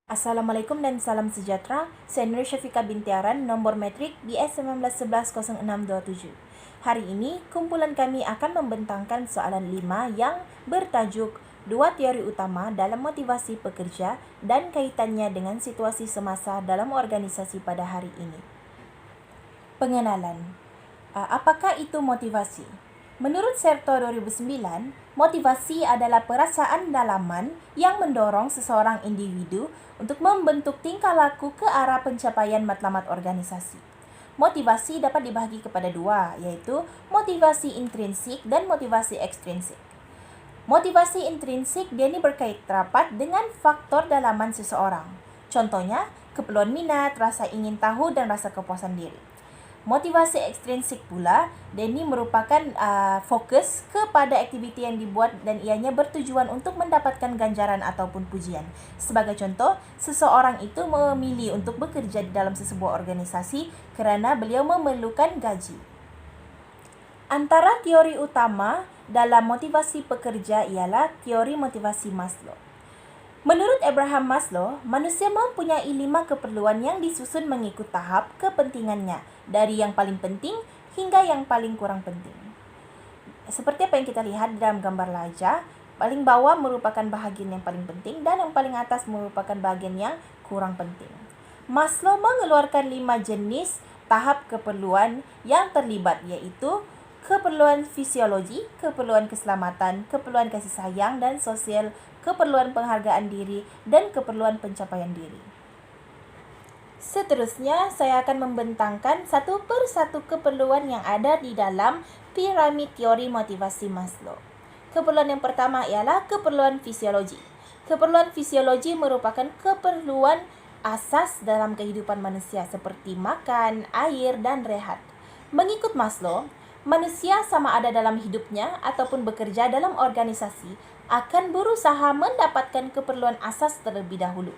Assalamualaikum dan salam sejahtera. Saya Nur Syafiqah Bintiaran, nombor metrik BS 1911-0627. Hari ini, kumpulan kami akan membentangkan soalan 5 yang bertajuk Dua Teori Utama dalam Motivasi Pekerja dan kaitannya dengan situasi semasa dalam organisasi pada hari ini. Pengenalan. Apakah itu motivasi? Menurut Serto 2009, motivasi adalah perasaan dalaman yang mendorong seseorang individu untuk membentuk tingkah laku ke arah pencapaian matlamat organisasi. Motivasi dapat dibahagi kepada dua, yaitu motivasi intrinsik dan motivasi ekstrinsik. Motivasi intrinsik dia ini berkait rapat dengan faktor dalaman seseorang. Contohnya, keperluan minat, rasa ingin tahu, dan rasa kepuasan diri. Motivasi ekstrinsik pula, dia ini merupakan fokus kepada aktiviti yang dibuat dan ianya bertujuan untuk mendapatkan ganjaran ataupun pujian. Sebagai contoh, seseorang itu memilih untuk bekerja di dalam sesebuah organisasi kerana beliau memerlukan gaji. Antara teori utama dalam motivasi pekerja ialah teori motivasi Maslow. Menurut Abraham Maslow, manusia mempunyai 5 keperluan yang disusun mengikut tahap kepentingannya, dari yang paling penting hingga yang paling kurang penting. Seperti apa yang kita lihat dalam gambar lajah, paling bawah merupakan bahagian yang paling penting dan yang paling atas merupakan bahagian yang kurang penting. Maslow mengeluarkan 5 jenis tahap keperluan yang terlibat, yaitu keperluan fisiologi, keperluan keselamatan, keperluan kasih sayang dan sosial, keperluan penghargaan diri, dan keperluan pencapaian diri. Seterusnya, saya akan membentangkan satu persatu keperluan yang ada di dalam piramid teori motivasi Maslow. Keperluan yang pertama ialah keperluan fisiologi. Keperluan fisiologi merupakan keperluan asas dalam kehidupan manusia seperti makan, air, dan rehat. Mengikut Maslow, manusia sama ada dalam hidupnya ataupun bekerja dalam organisasi akan berusaha mendapatkan keperluan asas terlebih dahulu.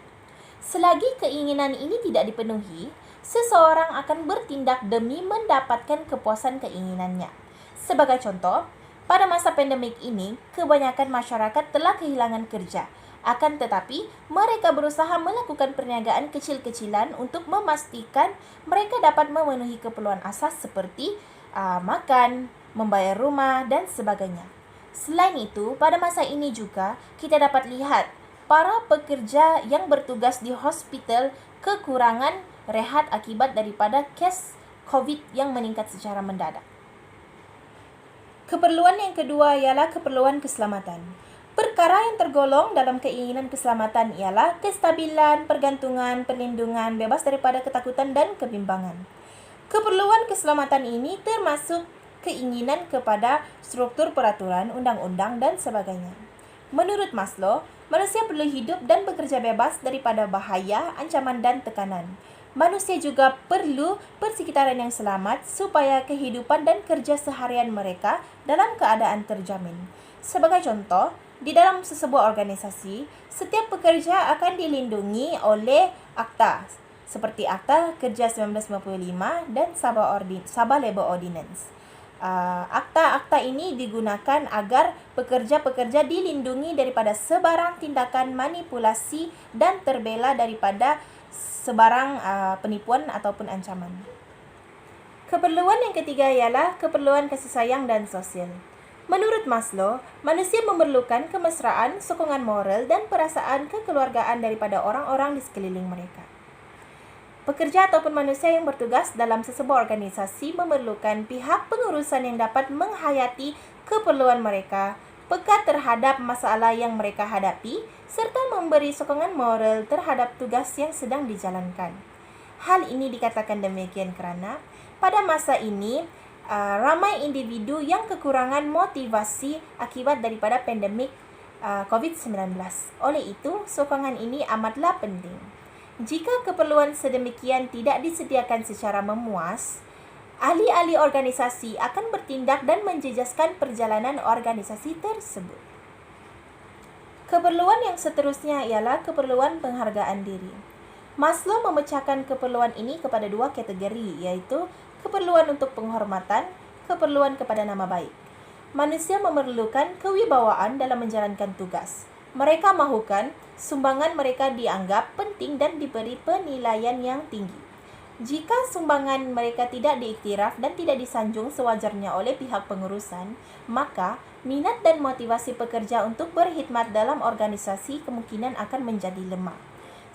Selagi keinginan ini tidak dipenuhi, seseorang akan bertindak demi mendapatkan kepuasan keinginannya. Sebagai contoh, pada masa pandemik ini, kebanyakan masyarakat telah kehilangan kerja. Akan tetapi, mereka berusaha melakukan perniagaan kecil-kecilan untuk memastikan mereka dapat memenuhi keperluan asas seperti makan, membayar rumah, dan sebagainya. Selain itu, pada masa ini juga kita dapat lihat para pekerja yang bertugas di hospital kekurangan rehat akibat daripada kes COVID yang meningkat secara mendadak. Keperluan yang kedua ialah keperluan keselamatan. Perkara yang tergolong dalam keinginan keselamatan ialah kestabilan, pergantungan, perlindungan, bebas daripada ketakutan dan kebimbangan. Keperluan keselamatan ini termasuk keinginan kepada struktur peraturan, undang-undang, dan sebagainya. Menurut Maslow, manusia perlu hidup dan bekerja bebas daripada bahaya, ancaman, dan tekanan. Manusia juga perlu persekitaran yang selamat supaya kehidupan dan kerja seharian mereka dalam keadaan terjamin. Sebagai contoh, di dalam sesebuah organisasi, setiap pekerja akan dilindungi oleh akta, seperti Akta Kerja 1955 dan Sabah Labor Ordinance. Akta-akta ini digunakan agar pekerja-pekerja dilindungi daripada sebarang tindakan manipulasi dan terbela daripada sebarang penipuan ataupun ancaman. Keperluan yang ketiga ialah keperluan kasih sayang dan sosial. Menurut Maslow, manusia memerlukan kemesraan, sokongan moral, dan perasaan kekeluargaan daripada orang-orang di sekeliling mereka. Pekerja ataupun manusia yang bertugas dalam sesebuah organisasi memerlukan pihak pengurusan yang dapat menghayati keperluan mereka, peka terhadap masalah yang mereka hadapi, serta memberi sokongan moral terhadap tugas yang sedang dijalankan. Hal ini dikatakan demikian kerana pada masa ini, ramai individu yang kekurangan motivasi akibat daripada pandemik COVID-19. Oleh itu, sokongan ini amatlah penting. Jika keperluan sedemikian tidak disediakan secara memuas, ahli-ahli organisasi akan bertindak dan menjejaskan perjalanan organisasi tersebut. Keperluan yang seterusnya ialah keperluan penghargaan diri. Maslow memecahkan keperluan ini kepada dua kategori, yaitu keperluan untuk penghormatan, keperluan kepada nama baik. Manusia memerlukan kewibawaan dalam menjalankan tugas. Mereka mahukan sumbangan mereka dianggap penting dan diberi penilaian yang tinggi. Jika sumbangan mereka tidak diiktiraf dan tidak disanjung sewajarnya oleh pihak pengurusan, maka minat dan motivasi pekerja untuk berkhidmat dalam organisasi kemungkinan akan menjadi lemah.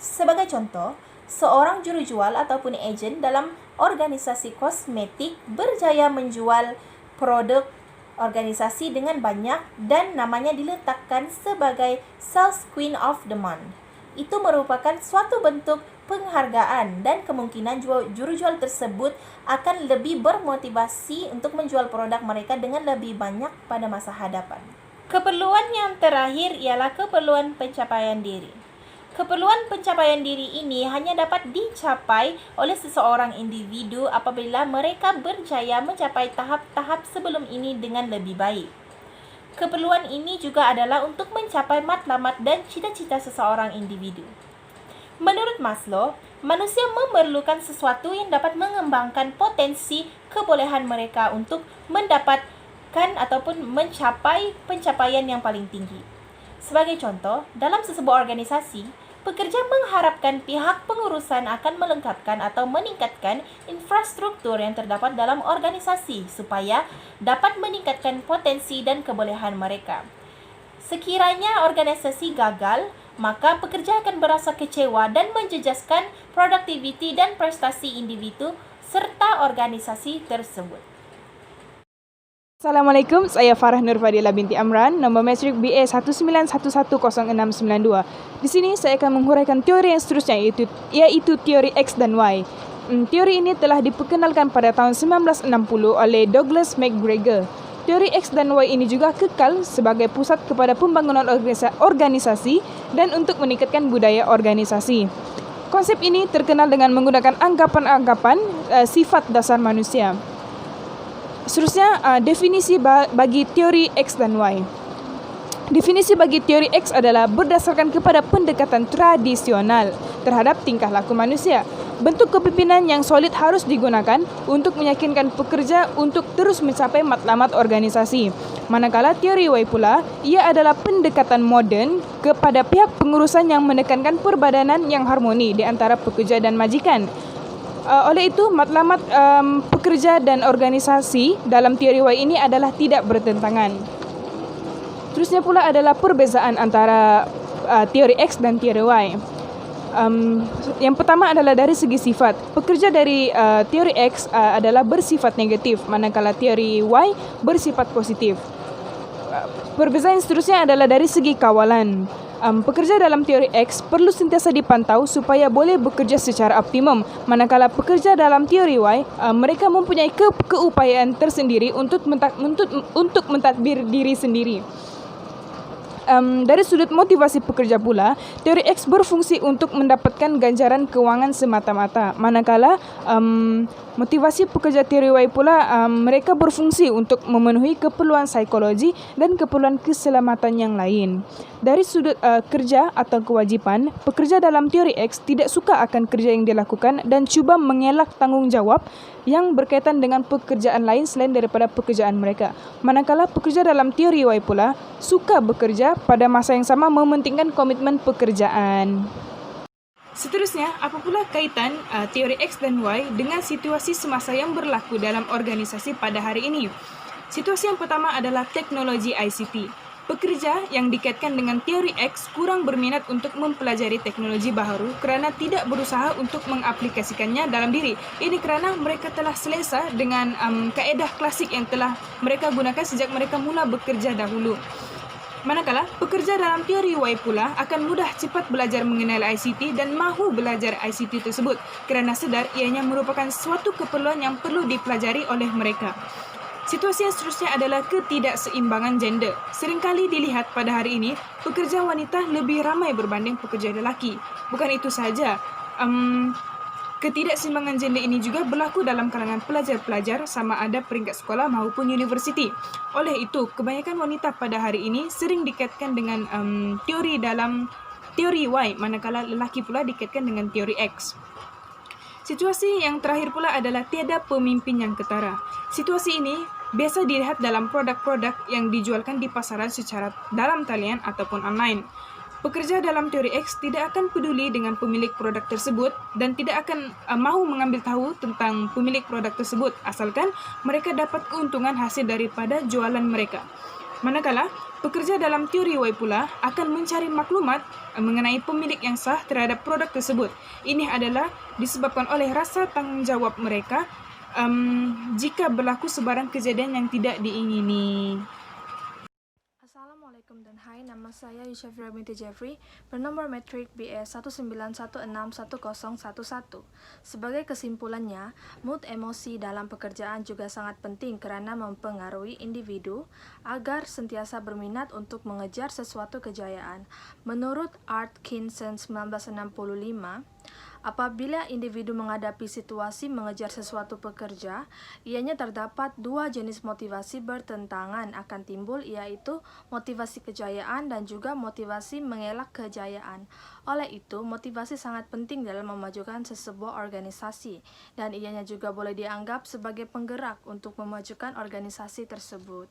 Sebagai contoh, seorang jurujual ataupun ejen dalam organisasi kosmetik berjaya menjual produk organisasi dengan banyak dan namanya diletakkan sebagai Sales Queen of the Month. Itu merupakan suatu bentuk penghargaan dan kemungkinan jurujual tersebut akan lebih bermotivasi untuk menjual produk mereka dengan lebih banyak pada masa hadapan. Keperluan yang terakhir ialah keperluan pencapaian diri. Keperluan pencapaian diri ini hanya dapat dicapai oleh seseorang individu apabila mereka berjaya mencapai tahap-tahap sebelum ini dengan lebih baik. Keperluan ini juga adalah untuk mencapai matlamat dan cita-cita seseorang individu. Menurut Maslow, manusia memerlukan sesuatu yang dapat mengembangkan potensi kebolehan mereka untuk mendapatkan ataupun mencapai pencapaian yang paling tinggi. Sebagai contoh, dalam sebuah organisasi, pekerja mengharapkan pihak pengurusan akan melengkapkan atau meningkatkan infrastruktur yang terdapat dalam organisasi supaya dapat meningkatkan potensi dan kebolehan mereka. Sekiranya organisasi gagal, maka pekerja akan merasa kecewa dan menjejaskan produktiviti dan prestasi individu serta organisasi tersebut. Assalamualaikum, saya Farah Nurfadila binti Amran, nombor matrik BA 191110692. Di sini saya akan menghuraikan teori yang seterusnya yaitu teori X dan Y. Teori ini telah diperkenalkan pada tahun 1960 oleh Douglas McGregor. Teori X dan Y ini juga kekal sebagai pusat kepada pembangunan organisasi dan untuk meningkatkan budaya organisasi. Konsep ini terkenal dengan menggunakan anggapan-anggapan sifat dasar manusia. Seterusnya, definisi bagi teori X dan Y. Definisi bagi teori X adalah berdasarkan kepada pendekatan tradisional terhadap tingkah laku manusia. Bentuk kepemimpinan yang solid harus digunakan untuk meyakinkan pekerja untuk terus mencapai matlamat organisasi. Manakala teori Y pula, ia adalah pendekatan moden kepada pihak pengurusan yang menekankan perbadanan yang harmoni di antara pekerja dan majikan. Oleh itu, matlamat pekerja dan organisasi dalam teori Y ini adalah tidak bertentangan. Terusnya pula adalah perbezaan antara teori X dan teori Y. Yang pertama adalah dari segi sifat. Pekerja dari teori X adalah bersifat negatif, manakala teori Y bersifat positif. Perbezaan seterusnya adalah dari segi kawalan. Pekerja dalam teori X perlu sentiasa dipantau supaya boleh bekerja secara optimum, manakala pekerja dalam teori Y mereka mempunyai keupayaan tersendiri untuk mentadbir diri sendiri. Dari sudut motivasi pekerja pula, teori X berfungsi untuk mendapatkan ganjaran keuangan semata-mata, manakala motivasi pekerja teori Y pula mereka berfungsi untuk memenuhi keperluan psikologi dan keperluan keselamatan yang lain. Dari sudut kerja atau kewajipan, pekerja dalam teori X tidak suka akan kerja yang dilakukan dan cuba mengelak tanggungjawab yang berkaitan dengan pekerjaan lain selain daripada pekerjaan mereka. Manakala pekerja dalam teori Y pula suka bekerja pada masa yang sama mementingkan komitmen pekerjaan. Seterusnya, apa pula kaitan teori X dan Y dengan situasi semasa yang berlaku dalam organisasi pada hari ini? Situasi yang pertama adalah teknologi ICT. Pekerja yang dikaitkan dengan teori X kurang berminat untuk mempelajari teknologi baru kerana tidak berusaha untuk mengaplikasikannya dalam diri. Ini kerana mereka telah selesa dengan kaedah klasik yang telah mereka gunakan sejak mereka mula bekerja dahulu. Manakala, pekerja dalam teori Y pula akan mudah cepat belajar mengenal ICT dan mahu belajar ICT tersebut kerana sedar ianya merupakan suatu keperluan yang perlu dipelajari oleh mereka. Situasi yang seterusnya adalah ketidakseimbangan gender. Seringkali dilihat pada hari ini, pekerja wanita lebih ramai berbanding pekerja lelaki. Bukan itu sahaja, ketidakseimbangan gender ini juga berlaku dalam kalangan pelajar-pelajar sama ada peringkat sekolah maupun universiti. Oleh itu, kebanyakan wanita pada hari ini sering dikaitkan dengan teori Y, manakala lelaki pula dikaitkan dengan teori X. Situasi yang terakhir pula adalah tiada pemimpin yang ketara. Situasi ini biasa dilihat dalam produk-produk yang dijualkan di pasaran secara dalam talian ataupun online. Pekerja dalam teori X tidak akan peduli dengan pemilik produk tersebut dan tidak akan mahu mengambil tahu tentang pemilik produk tersebut asalkan mereka dapat keuntungan hasil daripada jualan mereka. Manakala, pekerja dalam teori Y pula akan mencari maklumat mengenai pemilik yang sah terhadap produk tersebut. Ini adalah disebabkan oleh rasa tanggung jawab mereka jika berlaku sebarang kejadian yang tidak diingini. Assalamualaikum dan hai, nama saya Yusyafira binti Jeffrey, bernomor metrik BS 191610111. Sebagai kesimpulannya, mood emosi dalam pekerjaan juga sangat penting karena mempengaruhi individu agar sentiasa berminat untuk mengejar sesuatu kejayaan. Menurut Atkinson 1965, apabila individu menghadapi situasi mengejar sesuatu pekerja, ianya terdapat dua jenis motivasi bertentangan akan timbul, yaitu motivasi kejayaan dan juga motivasi mengelak kejayaan. Oleh itu, motivasi sangat penting dalam memajukan sebuah organisasi, dan ianya juga boleh dianggap sebagai penggerak untuk memajukan organisasi tersebut.